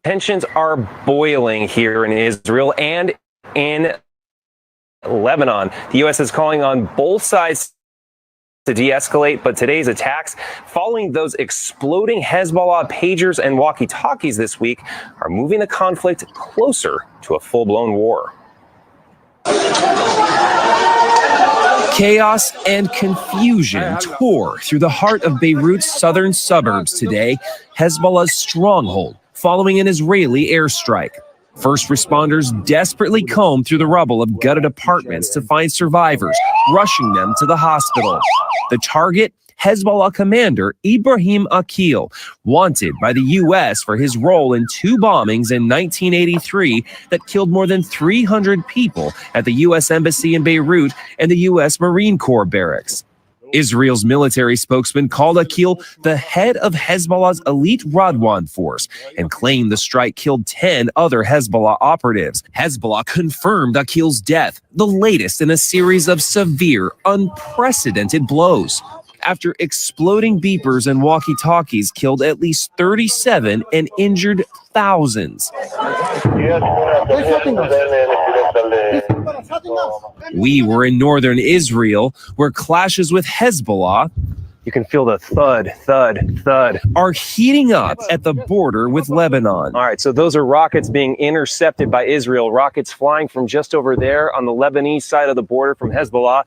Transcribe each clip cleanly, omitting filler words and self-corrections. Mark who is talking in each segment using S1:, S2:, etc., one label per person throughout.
S1: Tensions are boiling here in Israel and in Lebanon. The U.S. is calling on both sides to de-escalate, but today's attacks, following those exploding Hezbollah pagers and walkie-talkies this week, are moving the conflict closer to a full-blown war.
S2: Chaos and confusion tore through the heart of Beirut's southern suburbs today, Hezbollah's stronghold, following an Israeli airstrike. First responders desperately combed through the rubble of gutted apartments to find survivors, rushing them to the hospital. The target, Hezbollah commander Ibrahim Akil, wanted by the U.S. for his role in two bombings in 1983 that killed more than 300 people at the U.S. Embassy in Beirut and the U.S. Marine Corps barracks. Israel's military spokesman called Akil the head of Hezbollah's elite Radwan force and claimed the strike killed 10 other Hezbollah operatives. Hezbollah confirmed Akil's death, the latest in a series of severe, unprecedented blows. After exploding beepers and walkie-talkies killed at least 37 and injured thousands. We were in northern Israel, where clashes with Hezbollah,
S1: You can feel the thud, thud, thud,
S2: are heating up at the border with Lebanon.
S1: All right, so those are rockets being intercepted by Israel, rockets flying from just over there on the Lebanese side of the border from Hezbollah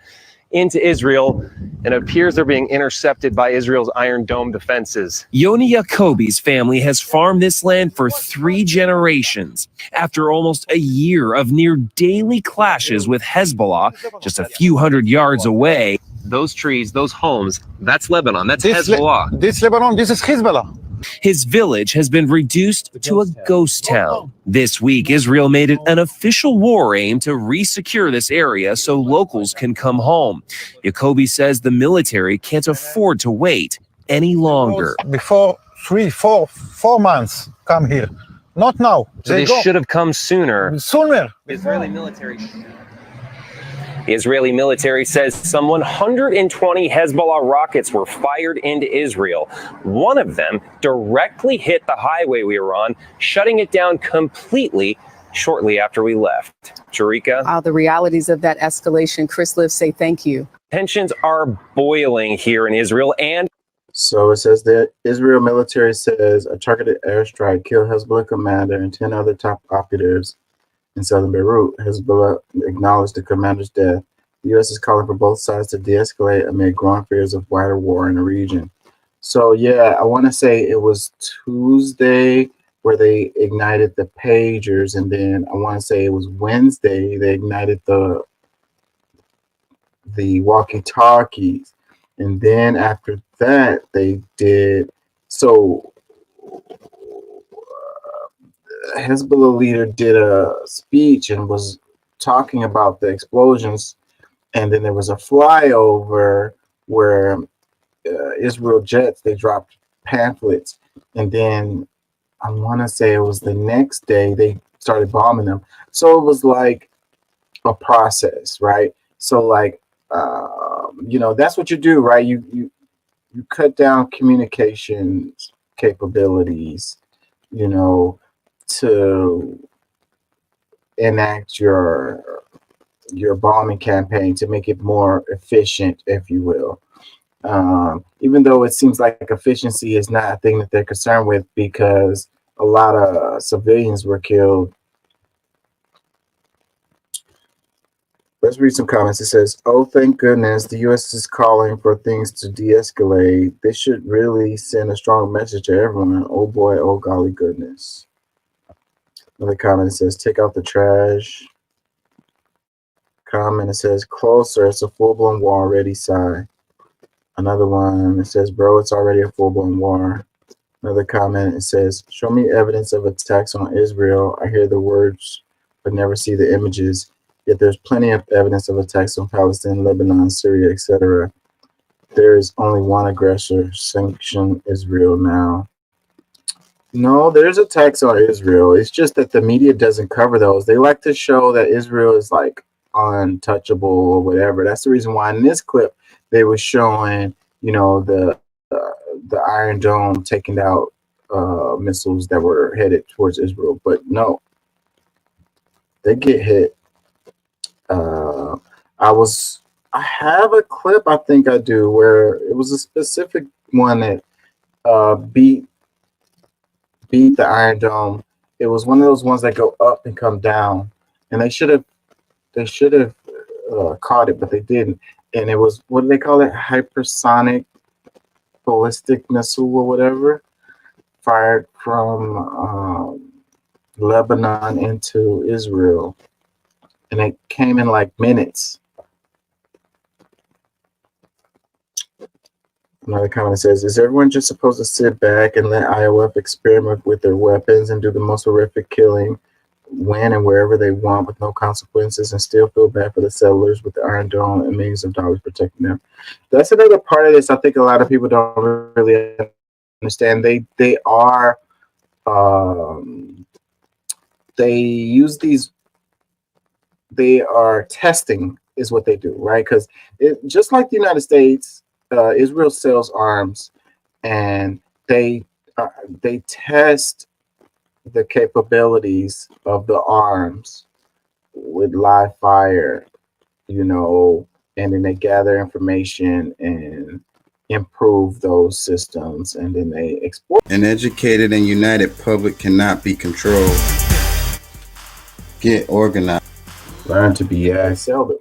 S1: into Israel, and it appears they're being intercepted by Israel's Iron Dome defenses.
S2: Yoni Yacobi's family has farmed this land for 3 generations. After almost a year of near daily clashes with Hezbollah, just a few hundred yards away,
S1: Those trees, those homes, that's Lebanon, that's Hezbollah.
S3: This Lebanon, this is Hezbollah.
S2: his village has been reduced to a ghost town. This week, Israel made it an official war aim to re-secure this area so locals can come home. Yacobi says the military can't afford to wait any longer.
S3: Before 4 months, come here. Not now.
S1: So they should have come sooner.
S3: Sooner.
S1: The Israeli military says some 120 Hezbollah rockets were fired into Israel. One of them directly hit the highway we were on, shutting it down completely shortly after we left. Sharika?
S4: The realities of that escalation. Chris Liv, say thank you.
S1: Tensions are boiling here in Israel, and
S5: so it says that Israel military says a targeted airstrike killed Hezbollah commander and 10 other top operatives in southern Beirut. Hezbollah acknowledged the commander's death. The U.S. is calling for both sides to de-escalate amid growing fears of wider war in the region. So, yeah, I want to say it was Tuesday where they ignited the pagers, and then I want to say it was Wednesday they ignited the walkie-talkies. And then after that, they did so. Hezbollah leader did a speech and was talking about the explosions, and then there was a flyover where Israel jets, they dropped pamphlets, and then I want to say it was the next day they started bombing them. So it was like a process, right? So like that's what you do, right? You cut down communications capabilities, to enact your bombing campaign to make it more efficient, if you will. Even though it seems like efficiency is not a thing that they're concerned with, because a lot of civilians were killed. Let's read some comments. It says, "Oh, thank goodness the U.S. is calling for things to de-escalate. They should really send a strong message to everyone. Oh boy, oh golly goodness." Another comment says, "Take out the trash." Comment, it says, "Closer, it's a full-blown war already, sigh." Another one, it says, "Bro, it's already a full-blown war." Another comment, it says, "Show me evidence of attacks on Israel. I hear the words but never see the images. Yet there's plenty of evidence of attacks on Palestine, Lebanon, Syria, etc. There is only one aggressor. Sanction Israel now." No, there's attacks on Israel. It's just that the media doesn't cover those. They like to show that Israel is like untouchable or whatever. That's the reason why in this clip they were showing, the the Iron Dome taking out missiles that were headed towards Israel. But no, they get hit. I have a clip, I think I do, where it was a specific one that beat the Iron Dome. It was one of those ones that go up and come down, and they should have caught it, but they didn't. And it was, what do they call it? Hypersonic ballistic missile or whatever, fired from Lebanon into Israel, and it came in like minutes. Another comment says, is everyone just supposed to sit back and let IOF experiment with their weapons and do the most horrific killing when and wherever they want with no consequences and still feel bad for the settlers with the Iron Dome and millions of dollars protecting them? That's another part of this I think a lot of people don't really understand. They are they use these, they are testing is what they do, right? Because it just like the United States, Israel sells arms, and they test the capabilities of the arms with live fire, you know, and then they gather information and improve those systems, and then they export.
S6: An educated and united public cannot be controlled. Get organized.
S5: Learn to be sell them.